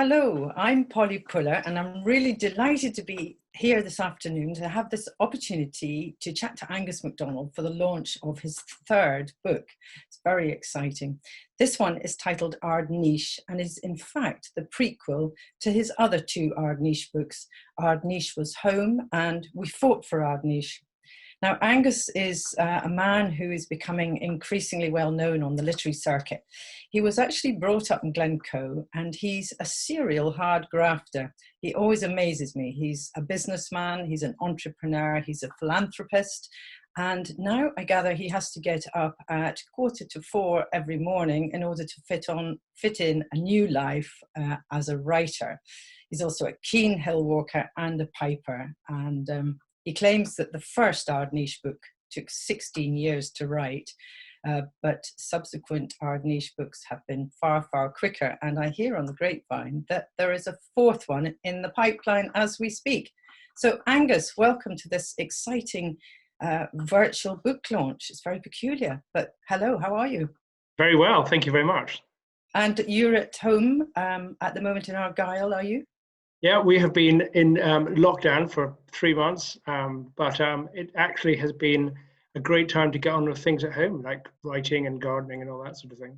Hello, I'm Polly Pullar, and I'm really delighted to be here this afternoon to have this opportunity to chat to Angus MacDonald for the launch of his third book. It's very exciting. This one is titled Ardnish and is in fact the prequel to his other two Ardnish books. Ardnish was Home and We Fought for Ardnish. Now, Angus is a man who is becoming increasingly well known on the literary circuit. He was actually brought up in Glencoe and he's a serial hard grafter. He always amazes me. He's a businessman, he's an entrepreneur, he's a philanthropist. And now I gather he has to get up at 3:45 every morning in order to fit in a new life as a writer. He's also a keen hill walker and a piper. And he claims that the first Ardnish book took 16 years to write, but subsequent Ardnish books have been far, far quicker. And I hear on the grapevine that there is a fourth one in the pipeline as we speak. So Angus, welcome to this exciting virtual book launch. It's very peculiar, but hello, how are you? Very well, thank you very much. And you're at home at the moment in Argyll, are you? Yeah, we have been in lockdown for 3 months, but it actually has been a great time to get on with things at home, like writing and gardening and all that sort of thing.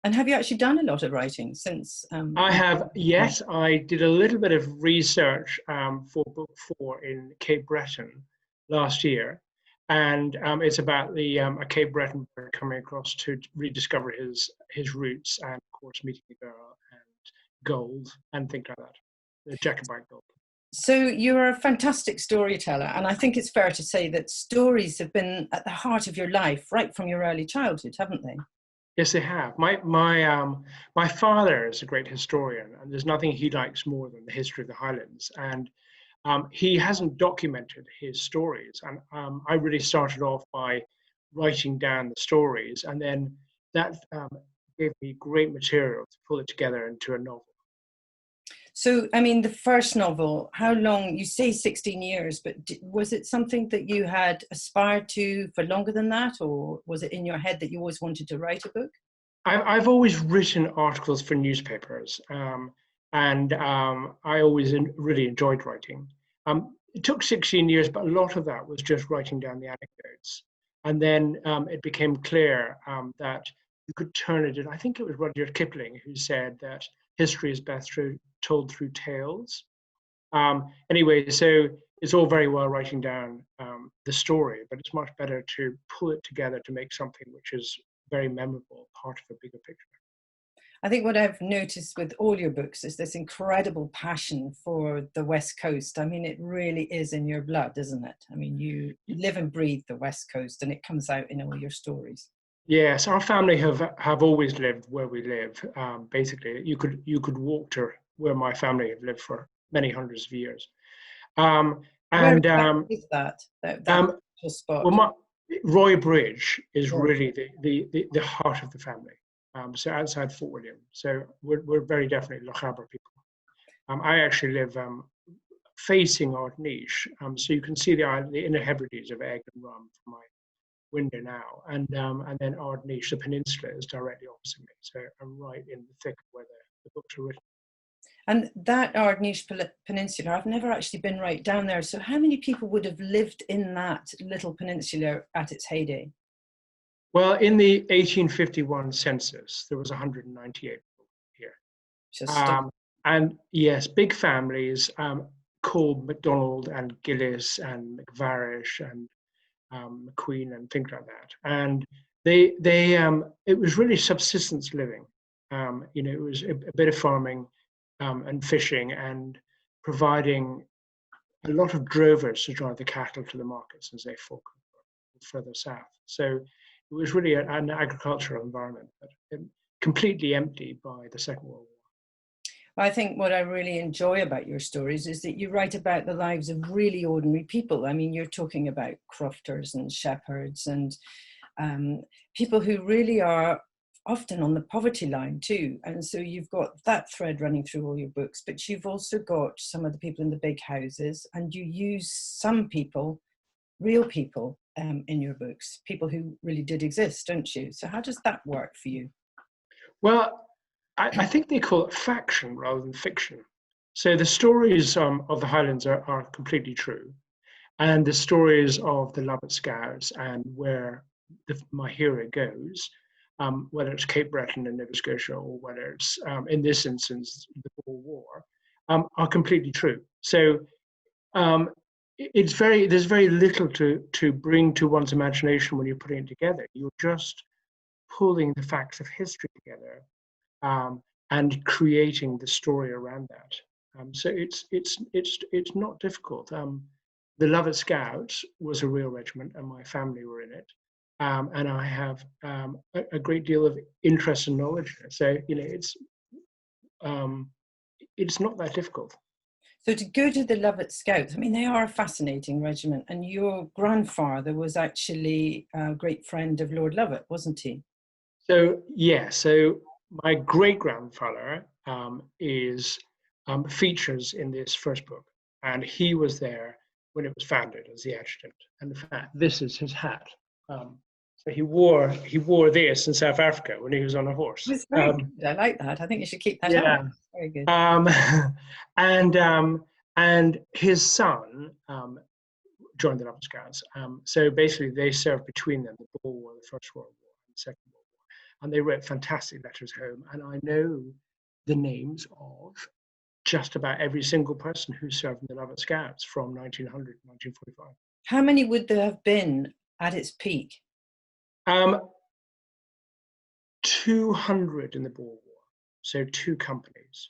And have you actually done a lot of writing since? I have, yes. I did a little bit of research for book 4 in Cape Breton last year, and it's about the a Cape Breton bird coming across to rediscover his roots and, of course, meeting the girl and gold and things like that. The Jacobite gold. So you're a fantastic storyteller, and I think it's fair to say that stories have been at the heart of your life right from your early childhood, haven't they? Yes, they have. My father is a great historian, and there's nothing he likes more than the history of the Highlands. And he hasn't documented his stories, and I really started off by writing down the stories, and then that gave me great material to pull it together into a novel. So, I mean, the first novel, how long, you say 16 years, but was it something that you had aspired to for longer than that? Or was it in your head that you always wanted to write a book? I've always written articles for newspapers, and I always really enjoyed writing. It took 16 years, but a lot of that was just writing down the anecdotes. And then it became clear that you could turn it in. I think it was Rudyard Kipling who said that history is best told through tales. Anyway, so it's all very well writing down the story, but it's much better to pull it together to make something which is very memorable, part of a bigger picture. I think what I've noticed with all your books is this incredible passion for the West Coast. I mean, it really is in your blood, isn't it? I mean, you live and breathe the West Coast, and it comes out in all your stories. Yes, our family have always lived where we live. Basically, you could walk to where my family have lived for many hundreds of years. Where is that spot? Well, Roy Bridge is really the heart of the family. So outside Fort William. So we're very definitely Loch Aber people. I actually live facing Ardnish, so you can see the Inner Hebrides of Egg and Rum from my window now, and then Ardnish, the peninsula, is directly opposite me. So I'm right in the thick of where the books are written. And that Ardnish peninsula, I've never actually been right down there. So how many people would have lived in that little peninsula at its heyday? Well, in the 1851 census, there was 198 people here. And yes, big families called MacDonald and Gillis and McVarish and McQueen and things like that. And it was really subsistence living. It was a bit of farming and fishing and providing a lot of drovers to drive the cattle to the markets as they fall further south. So it was really an agricultural environment, but completely empty by the Second World War. I think what I really enjoy about your stories is that you write about the lives of really ordinary people. I mean, you're talking about crofters and shepherds and people who really are often on the poverty line too. And so you've got that thread running through all your books, but you've also got some of the people in the big houses, and you use some people, real people, in your books, people who really did exist, don't you? So how does that work for you? Well, I think they call it faction rather than fiction. So the stories of the Highlands are completely true. And the stories of the Lovat Scouts and where my hero goes, whether it's Cape Breton and Nova Scotia or whether it's, in this instance, the Boer War, are completely true. So there's very little to bring to one's imagination when you're putting it together. You're just pulling the facts of history together and creating the story around that. So it's not difficult. The Lovat Scouts was a real regiment, and my family were in it. And I have a great deal of interest and knowledge. So it's not that difficult. So to go to the Lovat Scouts, I mean, they are a fascinating regiment, and your grandfather was actually a great friend of Lord Lovat, wasn't he? So yeah, so my great grandfather features in this first book, and he was there when it was founded as the adjutant. And in fact, this is his hat. So he wore this in South Africa when he was on a horse. It's very good. I like that. I think you should keep that yeah. up. Very good. And his son joined the Lovat Scouts. So basically, they served between them the Boer War, the First World War, and the Second World War, and they wrote fantastic letters home. And I know the names of just about every single person who served in the Lovat Scouts from 1900 to 1945. How many would there have been at its peak? 200 in the Boer War, so 2 companies.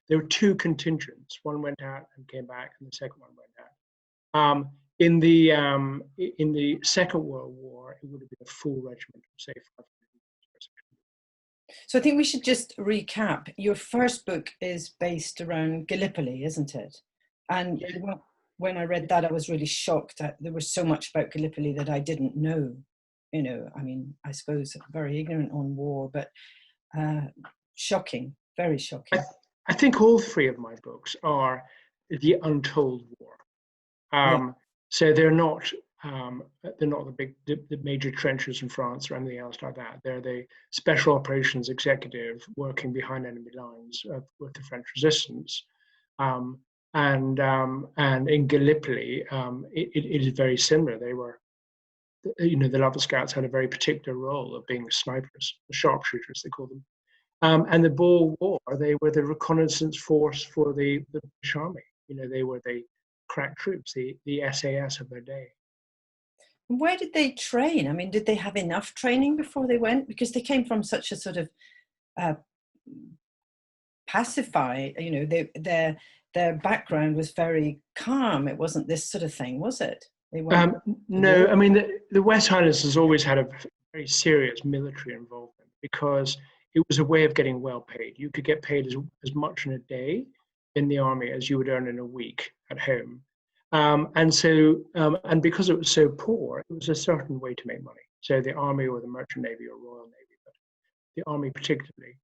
There were 2 contingents. One went out and came back, and the second one went out. In the Second World War, it would have been a full regiment of, say, 500. So I think we should just recap. Your first book is based around Gallipoli, isn't it? And yeah. When I read that, I was really shocked that there was so much about Gallipoli that I didn't know. I mean, I suppose very ignorant on war, but shocking, very shocking. I think all 3 of my books are the untold war. Yeah. So they're not the major trenches in France or anything else like that. They're the special operations executive working behind enemy lines with the French resistance. And in Gallipoli, it is very similar. They were, the Lovat Scouts had a very particular role of being snipers, the sharpshooters, they call them. And the Boer War, they were the reconnaissance force for the British Army. They were the crack troops, the SAS of their day. Where did they train? I mean, did they have enough training before they went? Because they came from such a sort of pacified, their background was very calm. It wasn't this sort of thing, was it? No, I mean, the West Highlands has always had a very serious military involvement because it was a way of getting well paid. You could get paid as much in a day in the army as you would earn in a week at home. And because it was so poor, it was a certain way to make money. So the army or the merchant navy or royal navy, but the army particularly.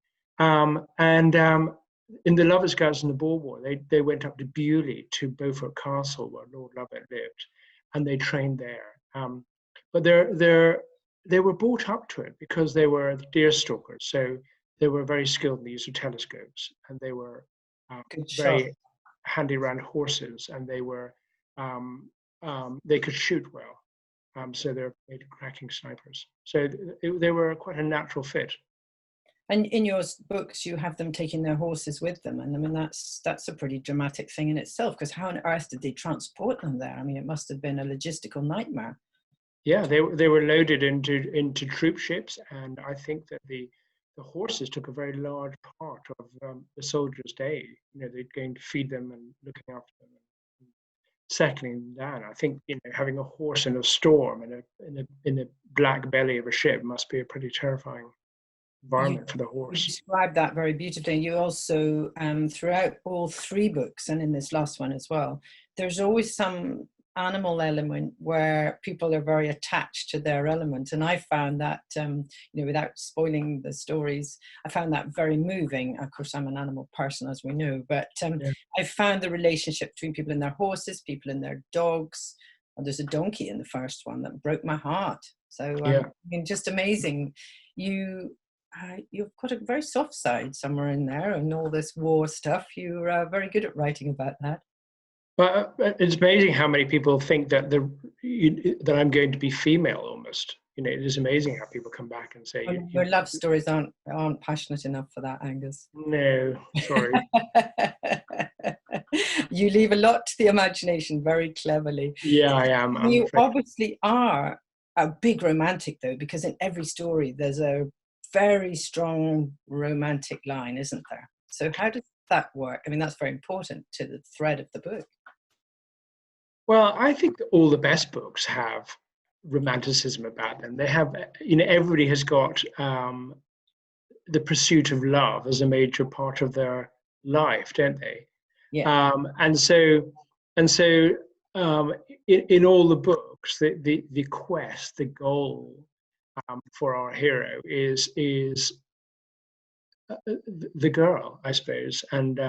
In the Lovat Scouts in the Boer War, they went up to Beaulieu to Beaufort Castle where Lord Lovat lived, and they trained there. But they were brought up to it because they were deer stalkers. So they were very skilled in the use of telescopes, and they were very handy around horses, and they were they could shoot well. So they're cracking snipers. So they were quite a natural fit. And in your books, you have them taking their horses with them, and I mean that's a pretty dramatic thing in itself. Because how on earth did they transport them there? I mean, it must have been a logistical nightmare. Yeah, they were loaded into troop ships, and I think that the horses took a very large part of the soldiers' day. They'd going to feed them and looking after them, and settling them down. I think having a horse in a storm in a black belly of a ship must be a pretty terrifying environment for the horse. You described that very beautifully. You also, throughout all 3 books, and in this last one as well, there's always some animal element where people are very attached to their element, and I found that without spoiling the stories, I found that very moving. Of course, I'm an animal person, as we know, but I found the relationship between people and their horses, people and their dogs. And there's a donkey in the first one that broke my heart. So I mean, just amazing. You you've got a very soft side somewhere in there, and all this war stuff. You're very good at writing about that. But it's amazing how many people think that that I'm going to be female almost. You know, it is amazing how people come back and say, Your love stories aren't passionate enough for that, Angus. No, sorry. You leave a lot to the imagination very cleverly. Yeah, I am. You obviously are a big romantic, though, because in every story there's a very strong romantic line, isn't there? So how does that work? I mean, that's very important to the thread of the book. Well, I think all the best books have romanticism about them. They have, you know, everybody has got the pursuit of love as a major part of their life, don't they? Yeah. And so in all the books, the quest, the goal for our hero is the girl, I suppose, and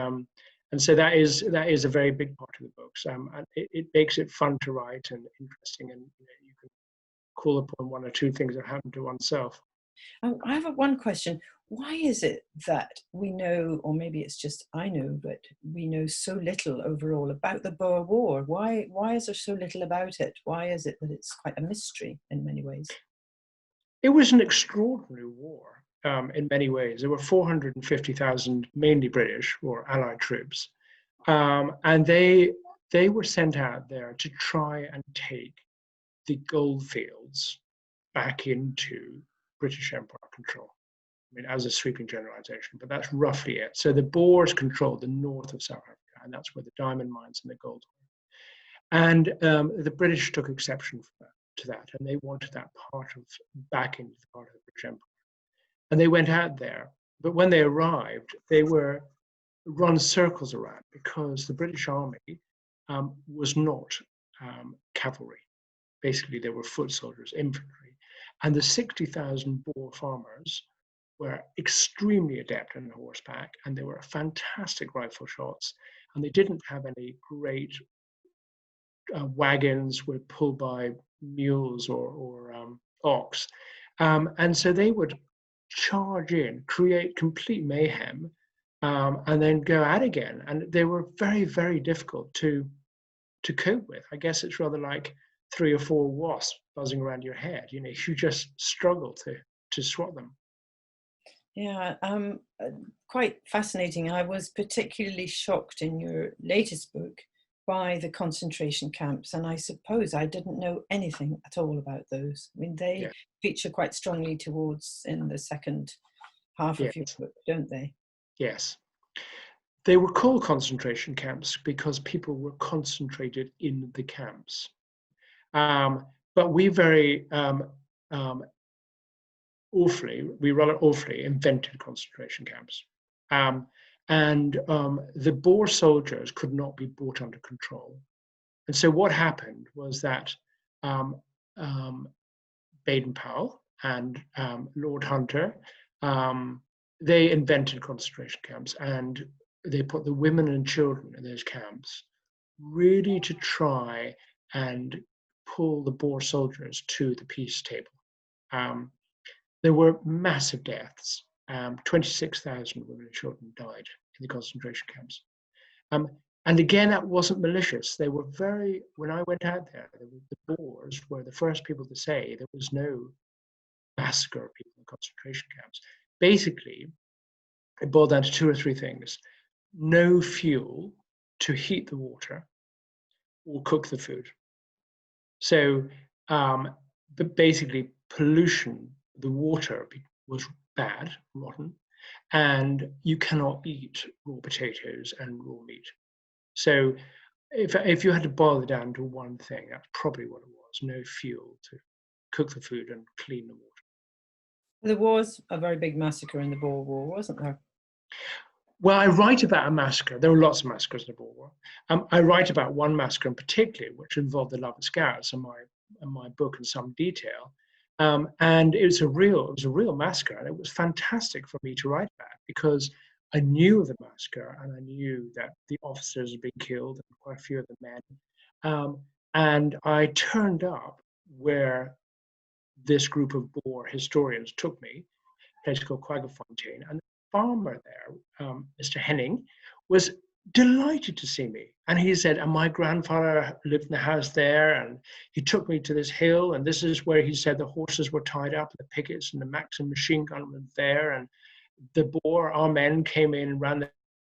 so that is a very big part of the books. And it makes it fun to write and interesting, and you can call upon one or two things that happen to oneself. I have one question. Why is it that we know, or maybe it's just I know, but we know so little overall about the Boer War? Why is there so little about it? Why is it that it's quite a mystery in many ways? It was an extraordinary war in many ways. There were 450,000, mainly British or Allied troops, and they were sent out there to try and take the goldfields back into British Empire control. I mean, as a sweeping generalization, but that's roughly it. So the Boers controlled the north of South Africa, and that's where the diamond mines and the gold were. And the British took exception to that, and they wanted that part of back into the part of the British Empire. And they went out there, but when they arrived, they were run circles around because the British Army was not cavalry. Basically, they were foot soldiers, infantry, and the 60,000 Boer farmers were extremely adept on horseback, and they were fantastic rifle shots, and they didn't have any great wagons were pulled by mules or ox. And so they would charge in, create complete mayhem, and then go out again. And they were very, very difficult to cope with. I guess it's rather like 3 or 4 wasps buzzing around your head. You know, you just struggle to swat them. Yeah, quite fascinating. I was particularly shocked in your latest book by the concentration camps, and I suppose I didn't know anything at all about those. I mean, they feature quite strongly towards in the second half of your book, don't they? Yes. They were called concentration camps because people were concentrated in the camps. But we very rather awfully invented concentration camps. And the Boer soldiers could not be brought under control. And so what happened was that Baden-Powell and Lord Hunter, they invented concentration camps, and they put the women and children in those camps really to try and pull the Boer soldiers to the peace table. There were massive deaths. 26,000 women and children died in the concentration camps. And again, that wasn't malicious. They were when I went out there, the Boers were the first people to say there was no massacre of people in concentration camps. Basically, it boiled down to 2 or 3 things. No fuel to heat the water or cook the food. So but basically pollution, the water was bad, rotten, and you cannot eat raw potatoes and raw meat. So if you had to boil it down to one thing, that's probably what it was: no fuel to cook the food and clean the water. There was a very big massacre in the Boer War, wasn't there? Well, I write about a massacre. There were lots of massacres in the Boer War. I write about one massacre in particular, which involved the Lovat Scouts in my book in some detail. And it was a real massacre, and it was fantastic for me to write about because I knew of the massacre, and I knew that the officers had been killed and quite a few of the men. And I turned up where this group of Boer historians took me, place called Quaggafontein, and the farmer there, Mr. Henning, was delighted to see me. And he said, and my grandfather lived in the house there, and he took me to this hill, and this is where he said the horses were tied up, the pickets and the Maxim machine gun were there, and the Boer, our men came in and ran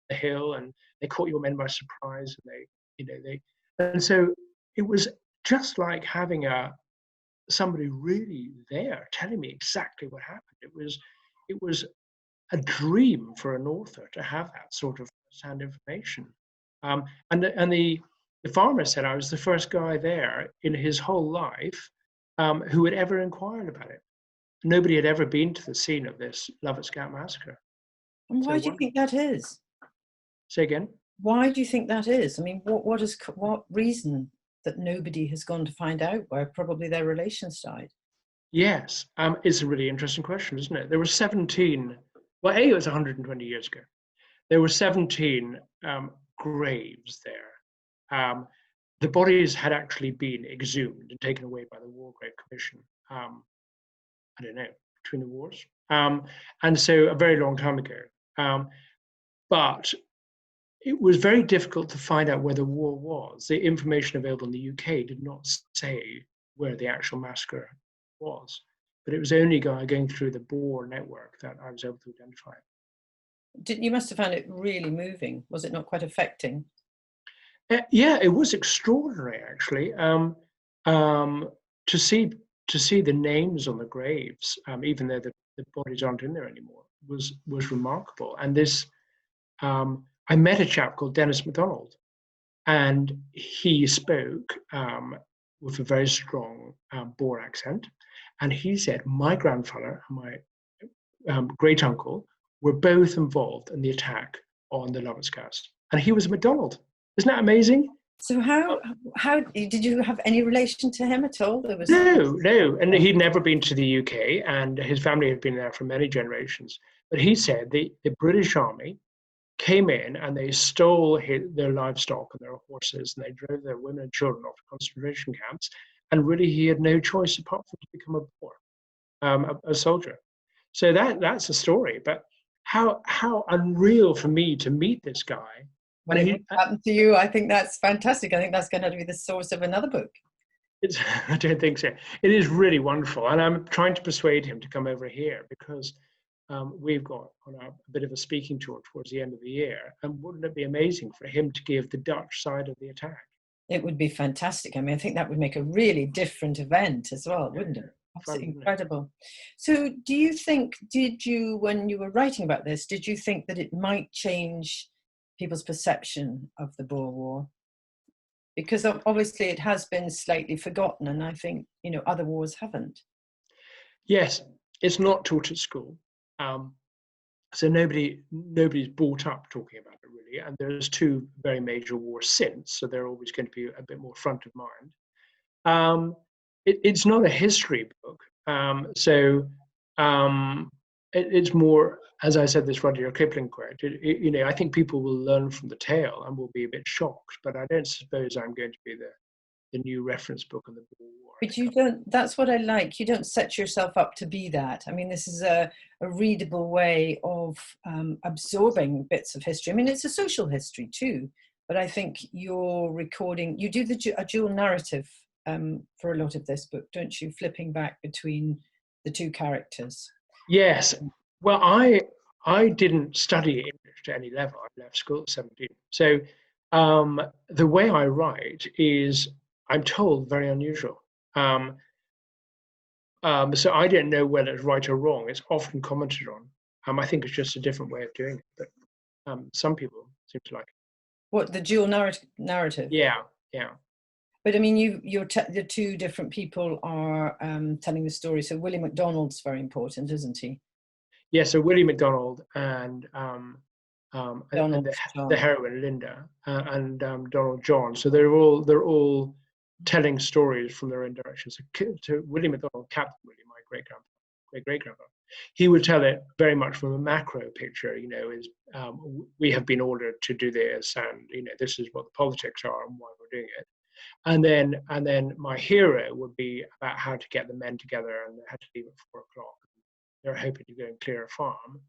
the hill, and they caught your men by surprise, and and so it was just like having somebody really there telling me exactly what happened. It was a dream for an author to have that sort of sound information. And the farmer said I was the first guy there in his whole life who had ever inquired about it. Nobody had ever been to the scene of this Lovett's Gap massacre. And why do you think that is? Say again? Why do you think that is? I mean, what reason that nobody has gone to find out where probably their relations died? Yes, it's a really interesting question, isn't it? There were 17, well, it was 120 years ago. There were 17 graves there. The bodies had actually been exhumed and taken away by the War Grave Commission, I don't know, between the wars. And so a very long time ago. But it was very difficult to find out where the war was. The information available in the UK did not say where the actual massacre was. But it was only going through the Boer network that I was able to identify it. You must have found it really moving. Was it not quite affecting? Yeah, it was extraordinary, actually. To see the names on the graves, even though the bodies aren't in there anymore, was remarkable. And this, I met a chap called Angus MacDonald, and he spoke with a very strong Boer accent. And he said, my grandfather and my great uncle were both involved in the attack on the Lovett's Gas. And he was a MacDonald. Isn't that amazing? So how did you have any relation to him at all? No. And he'd never been to the UK, and his family had been there for many generations. But he said the British Army came in and they stole their livestock and their horses, and they drove their women and children off to concentration camps. And really, he had no choice apart from to become a Boer, a soldier. So that's a story. But how unreal for me to meet this guy. When it happened to you, I think that's fantastic. I think that's going to be the source of another book. I don't think so. It is really wonderful. And I'm trying to persuade him to come over here because we've got on a bit of a speaking tour towards the end of the year. And wouldn't it be amazing for him to give the Dutch side of the attack? It would be fantastic. I mean, I think that would make a really different event as well, wouldn't it? Absolutely incredible. So do you think, when you were writing about this, did you think that it might change people's perception of the Boer War? Because obviously it has been slightly forgotten, and I think, other wars haven't. Yes, it's not taught at school. So nobody's brought up talking about it really. And there's two very major wars since, so they're always going to be a bit more front of mind. It's not a history book. It's more, as I said, this Rudyard Kipling quote, I think people will learn from the tale and will be a bit shocked, but I don't suppose I'm going to be the new reference book on the Boer War. But you don't, that's what I like. You don't set yourself up to be that. I mean, this is a readable way of absorbing bits of history. I mean, it's a social history too, but I think you're recording, you do a dual narrative for a lot of this book, don't you? Flipping back between the two characters. Yes. Well, I didn't study English to any level. I left school at 17. So the way I write is, I'm told, very unusual. So I don't know whether it's right or wrong. It's often commented on. I think it's just a different way of doing it. But some people seem to like it. What, the dual narrative? Yeah. But I mean, the two different people are telling the story. So Willie MacDonald's very important, isn't he? Yeah. So Willie MacDonald and the heroine Linda and Donald John. So they're all telling stories from their own directions. So Willie MacDonald, Captain Willie, my great-grandfather, he would tell it very much from a macro picture. Is we have been ordered to do this, and this is what the politics are and why we're doing it. And then my hero would be about how to get the men together, and they had to leave at 4 o'clock. they're hoping to go and clear a farm.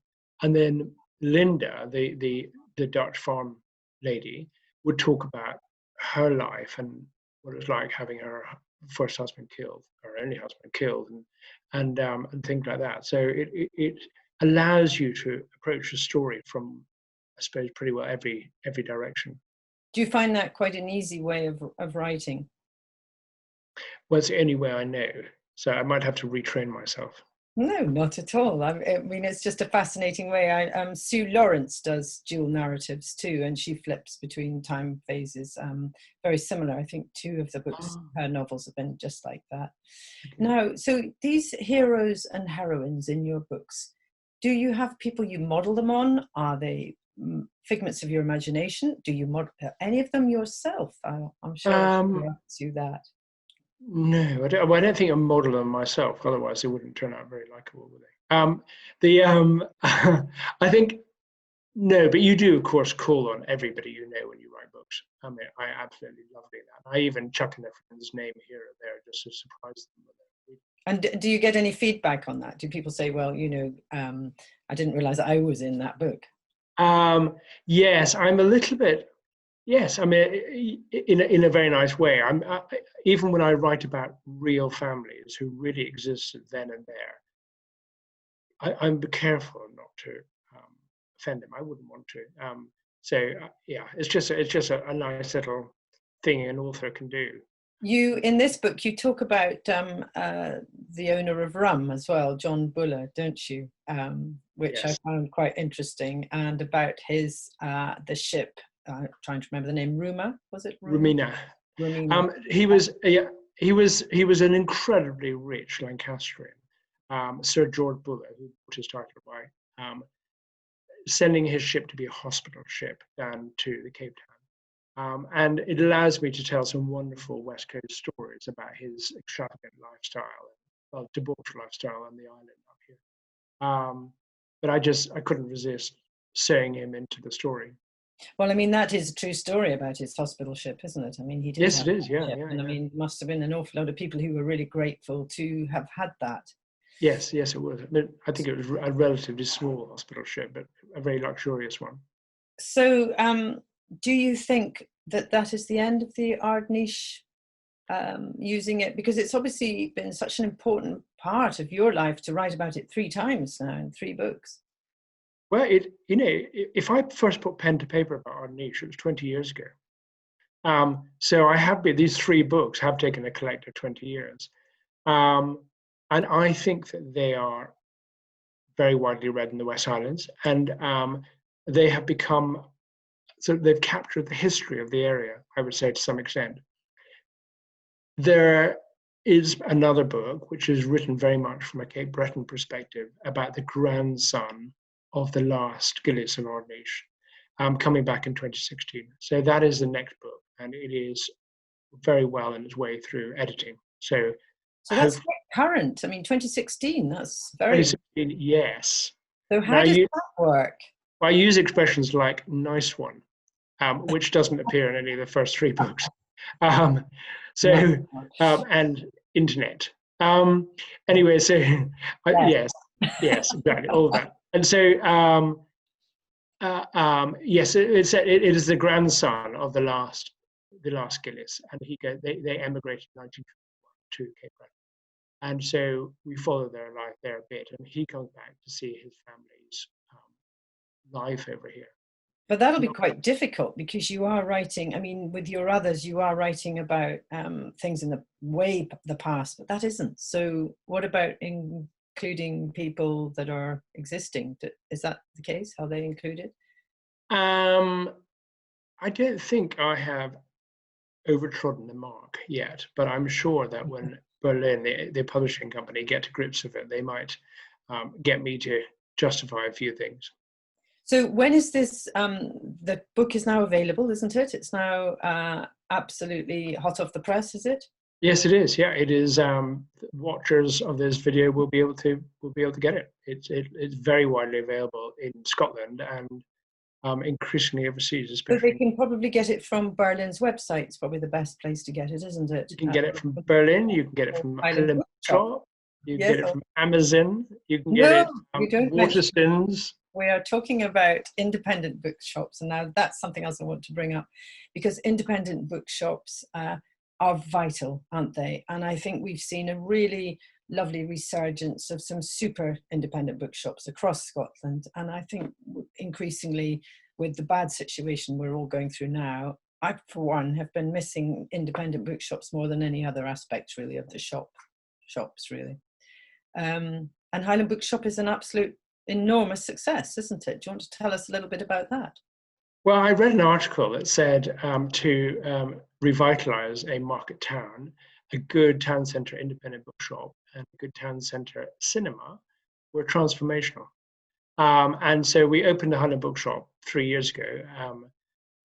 And then Linda, the Dutch farm lady, would talk about her life and what it was like having her first husband killed, her only husband killed, and things like that. So it allows you to approach a story from, I suppose, pretty well every direction. Do you find that quite an easy way of writing? Well, it's the only way I know, so I might have to retrain myself. No, not at all. I mean, it's just a fascinating way. Sue Lawrence does dual narratives too, and she flips between time phases. Very similar. I think 2 of the books, her novels, have been just like that. Okay. Now, so these heroes and heroines in your books, do you have people you model them on? Are they figments of your imagination? Do you model any of them yourself? I'm sure I ask you that. No, I don't think I model them myself. Otherwise, they wouldn't turn out very likable, would they? I think no, but you do, of course, call on everybody you know when you write books. I mean, I absolutely love doing that. I even chuck in their friend's name here or there just to surprise them. And do you get any feedback on that? Do people say, "Well, I didn't realize I was in that book"? Yes, I'm a little bit. Yes, I mean, in a very nice way. Even when I write about real families who really existed then and there, I'm careful not to offend them. I wouldn't want to. Yeah, it's just a nice little thing an author can do. You, in this book, you talk about the owner of Rum as well, John Buller, don't you? Which yes. I found quite interesting, and about his the ship. Trying to remember the name. Was it Rumina? Rumina. He was an incredibly rich Lancastrian, Sir George Buller, who put his title by sending his ship to be a hospital ship down to the Cape Town, and it allows me to tell some wonderful West Coast stories about his extravagant lifestyle, debauched lifestyle on the island up here. But I couldn't resist sewing him into the story. Well, I mean, that is a true story about his hospital ship, isn't it? I mean, he did. Yes, it is. Yeah, ship, and I mean, must have been an awful lot of people who were really grateful to have had that. Yes, it was. I think it was a relatively small hospital ship, but a very luxurious one. So, do you think that is the end of the Ardnish using it? Because it's obviously been such an important part of your life to write about it 3 times now in 3 books. Well, if I first put pen to paper about Ardnish, it was 20 years ago. So I have been, these 3 books have taken a collective 20 years. And I think that they are very widely read in the West Islands, and they have become, so they've captured the history of the area, I would say, to some extent. There is another book, which is written very much from a Cape Breton perspective, about the grandson of the last Gillis of Ardnish, coming back in 2016. So that is the next book, and it is very well in its way through editing. So that's quite current. I mean, 2016, that's very... 2016, yes. So how does that work? I use expressions like nice one, which doesn't appear in any of the first 3 books. And internet. Anyway, so yes, exactly, all that. And so, yes, it is the grandson of the last Gillis, and they emigrated in 1951 to Cape Breton, and so we follow their life there a bit, and he comes back to see his family's life over here. But that'll be quite difficult because you are writing. I mean, with your others, you are writing about things in the past, but that isn't. So, what about including people that are existing? Is that the case? How they included? I don't think I have overtrodden the mark yet, but I'm sure that when Berlin, the publishing company, get to grips with it, they might get me to justify a few things. So when is this? The book is now available, isn't it? It's now absolutely hot off the press, is it? Yes, it is. Yeah, it is. Watchers of this video will be able to get it. It's very widely available in Scotland and increasingly overseas, especially. So they can probably get it from Berlin's website. It's probably the best place to get it, isn't it? You can get it from Berlin. You can get it from Island Bookshop. You can Yes. get it from Amazon. You can get No, it you don't Waterstones. We are talking about independent bookshops, and now that's something else I want to bring up, because independent bookshops are vital, aren't they? And I think we've seen a really lovely resurgence of some super independent bookshops across Scotland. And I think increasingly, with the bad situation we're all going through now, I, for one, have been missing independent bookshops more than any other aspect, really, of the shops, really. And Highland Bookshop is an absolute enormous success, isn't it? Do you want to tell us a little bit about that? Well, I read an article that said to revitalise a market town, a good town centre independent bookshop and a good town centre cinema were transformational. And so we opened the Highland Bookshop 3 years ago.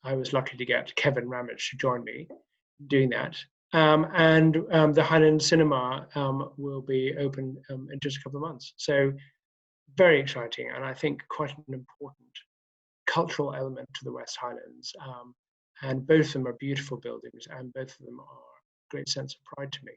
I was lucky to get Kevin Ramage to join me doing that. And the Highland Cinema will be open in just a couple of months. So very exciting, and I think quite an important cultural element to the West Highlands. And both of them are beautiful buildings, and both of them are a great sense of pride to me.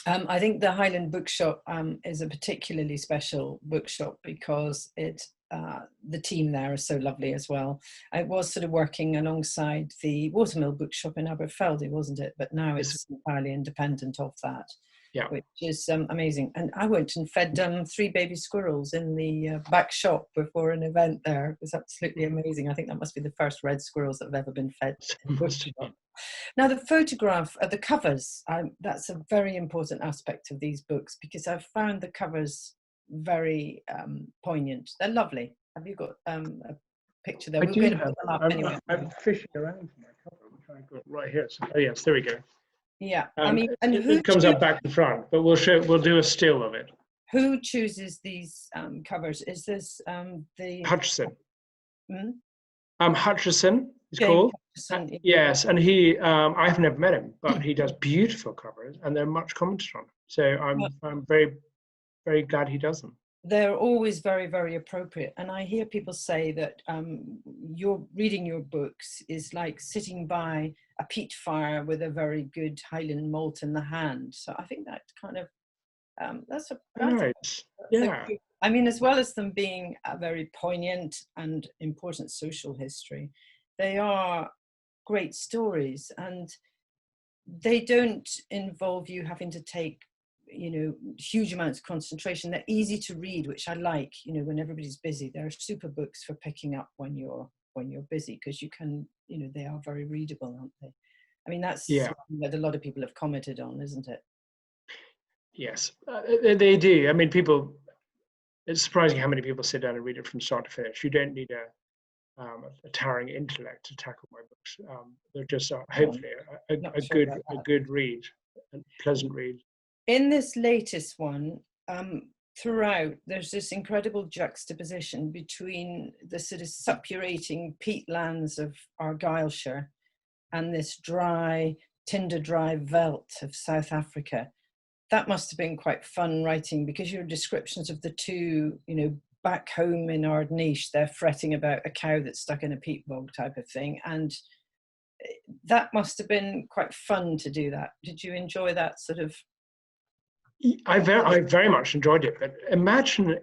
I think the Highland Bookshop is a particularly special bookshop because the team there is so lovely as well. I was sort of working alongside the Watermill Bookshop in Aberfeldy, wasn't it? But now it's entirely independent of that, yeah. Which is amazing. And I went and fed 3 baby squirrels in the back shop before an event there. It was absolutely amazing. I think that must be the first red squirrels that have ever been fed. Now, the photograph, the covers, that's a very important aspect of these books, because I've found the covers very poignant. They're lovely. Have you got a picture there? We're going to put them up anyway. I'm fishing around for my cover, which I've got right here. So, oh yes, there we go. Yeah, I mean, and it comes up back and front, but we'll do a still of it. Who chooses these covers? Is this the Hutchison? Hmm? Hutchison is called. Hutchison, yes, and he I've never met him, but he does beautiful covers, and they're much commented on. So I'm very, very glad he does them. They're always very, very appropriate. And I hear people say that reading your books is like sitting by a peat fire with a very good Highland malt in the hand. So I think that kind of, that's yeah. I mean, as well as them being a very poignant and important social history, they are great stories, and they don't involve you having to take huge amounts of concentration. They're easy to read, which I like. When everybody's busy, they're super books for picking up when you're busy, because you can, they are very readable, aren't they? I mean, that's what a lot of people have commented on, isn't it? Yes, they do. I mean, it's surprising how many people sit down and read it from start to finish. You don't need a towering intellect to tackle my books. They're just hopefully a good read, a pleasant read. In this latest one, throughout, there's this incredible juxtaposition between the sort of suppurating peatlands of Argyllshire and this tinder dry veldt of South Africa. That must have been quite fun writing, because your descriptions of the two, back home in Ardnish, they're fretting about a cow that's stuck in a peat bog type of thing. And that must have been quite fun to do that. Did you enjoy that sort of? I very much enjoyed it, but imagine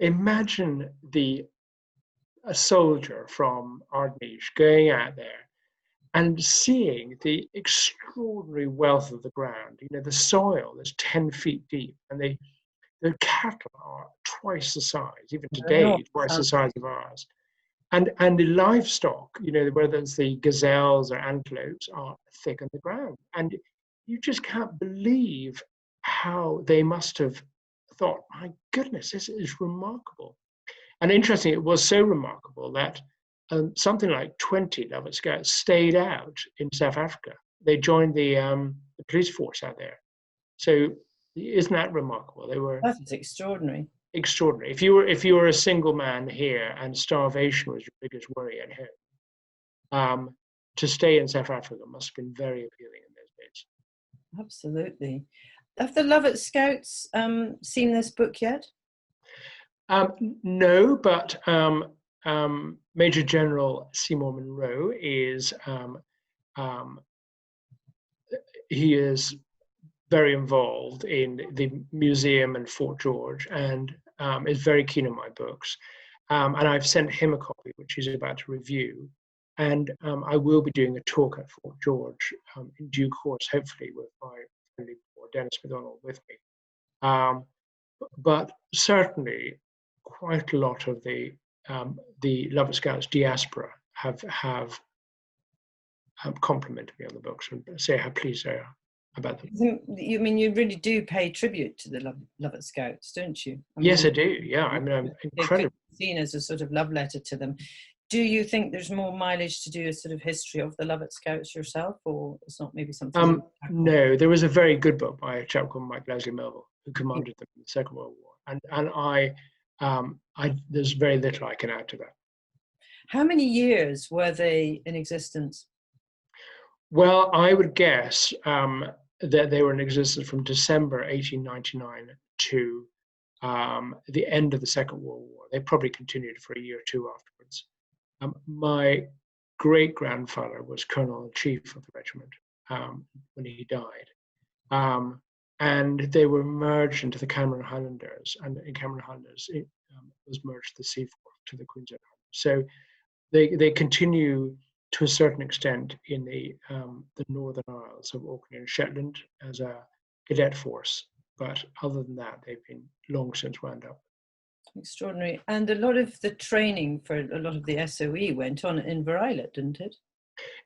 a soldier from Ardnish going out there and seeing the extraordinary wealth of the ground. The soil is 10 feet deep, and the cattle are twice the size, even today, twice the size of ours. And the livestock, whether it's the gazelles or antelopes, are thick on the ground. And you just can't believe how they must have thought, my goodness, this is remarkable. And interesting, it was so remarkable that something like 20 Lovat Scouts stayed out in South Africa. They joined the police force out there. So isn't that remarkable? That's extraordinary. Extraordinary. If you were a single man here and starvation was your biggest worry at home, to stay in South Africa must have been very appealing in those days. Absolutely. Have the Lovat Scouts seen this book yet? No, but Major General Seymour Monroe he is very involved in the museum and Fort George, and is very keen on my books. And I've sent him a copy, which he's about to review. And I will be doing a talk at Fort George in due course, hopefully with my friendly Dennis MacDonald with me. But certainly, quite a lot of the Lovat Scouts diaspora have complimented me on the books and say how pleased they are about them. You mean you really do pay tribute to the Lovat Scouts, don't you? Yes, I do. Yeah, I mean, I'm incredibly seen as a sort of love letter to them. Do you think there's more mileage to do a sort of history of the Lovat Scouts yourself, or it's not maybe something? No, there was a very good book by a chap called Mike Leslie Melville, who commanded them in the Second World War, and there's very little I can add to that. How many years were they in existence? Well, I would guess that they were in existence from December 1899 to the end of the Second World War. They probably continued for a year or two afterwards. My great-grandfather was colonel-in-chief of the regiment when he died. And they were merged into the Cameron Highlanders, and in Cameron Highlanders it was merged to the Seaforth, to the Queen's Own Highlanders. So they continue to a certain extent in the Northern Isles of Orkney and Shetland as a cadet force. But other than that, they've been long since wound up. Extraordinary. And a lot of the training for a lot of the SOE went on in Vrylet, didn't it?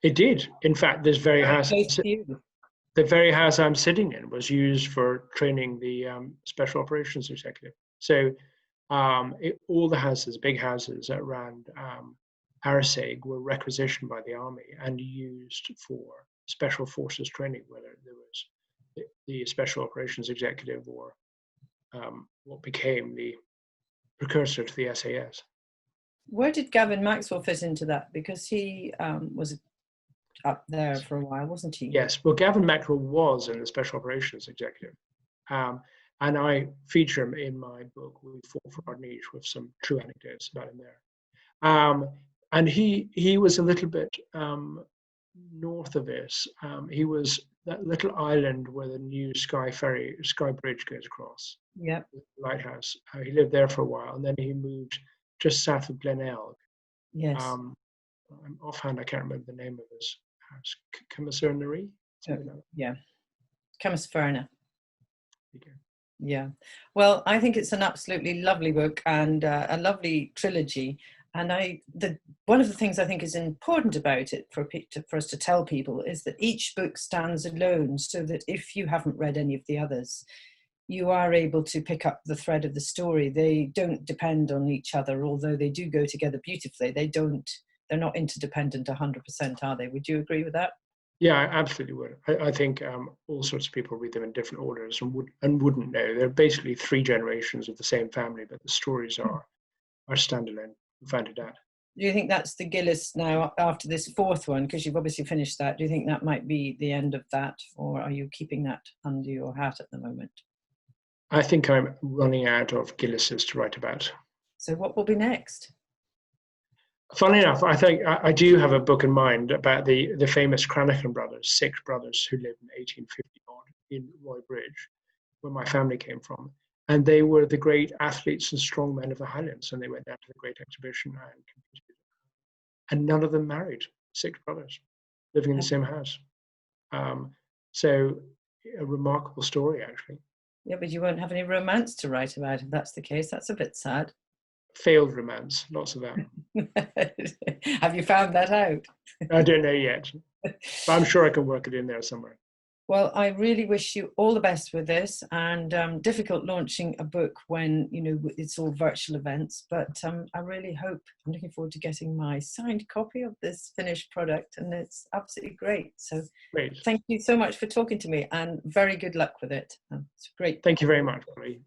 It did. In fact, this very house, the very house I'm sitting in was used for training the Special Operations Executive. So all the houses, big houses around Arisaig, were requisitioned by the army and used for special forces training, whether there was the Special Operations Executive or what became the precursor to the SAS. Where did Gavin Maxwell fit into that? Because he was up there for a while, wasn't he? Yes, well, Gavin Maxwell was in the Special Operations Executive. And I feature him in my book, We Fought for Ardnish, with some true anecdotes about him there. And he was a little bit north of this. He was that little island where the new Skye Bridge goes across. Yeah. Lighthouse. He lived there for a while, and then he moved just south of Glenelg. Yes. Offhand, I can't remember the name of his house. Camasernery? Yeah. Camaserna. Yeah. Well, I think it's an absolutely lovely book and a lovely trilogy. And one of the things I think is important about it for us to tell people is that each book stands alone, so that if you haven't read any of the others, you are able to pick up the thread of the story. They don't depend on each other, although they do go together beautifully. They're not interdependent 100%, are they? Would you agree with that? Yeah, I absolutely would. I think all sorts of people read them in different orders and wouldn't know. They're basically 3 generations of the same family, but the stories are standalone. Find it out. Do you think that's the Gillis now after this 4th one? Because you've obviously finished that. Do you think that might be the end of that, or are you keeping that under your hat at the moment? I think I'm running out of Gillises to write about. So what will be next? Funnily enough, I think I do have a book in mind about the famous Cranachan brothers, 6 brothers who lived in 1850 in Roy Bridge, where my family came from. And they were the great athletes and strong men of the Highlands, and they went down to the Great Exhibition and competed. And none of them married, 6 brothers living in the same house. So a remarkable story, actually. Yeah, but you won't have any romance to write about if that's the case. That's a bit sad. Failed romance, lots of that. Have you found that out? I don't know yet, but I'm sure I can work it in there somewhere. Well, I really wish you all the best with this, and difficult launching a book when, it's all virtual events, but I really hope, I'm looking forward to getting my signed copy of this finished product, and it's absolutely great. So great. Thank you so much for talking to me, and very good luck with it. It's great. Thank you very much, Polly.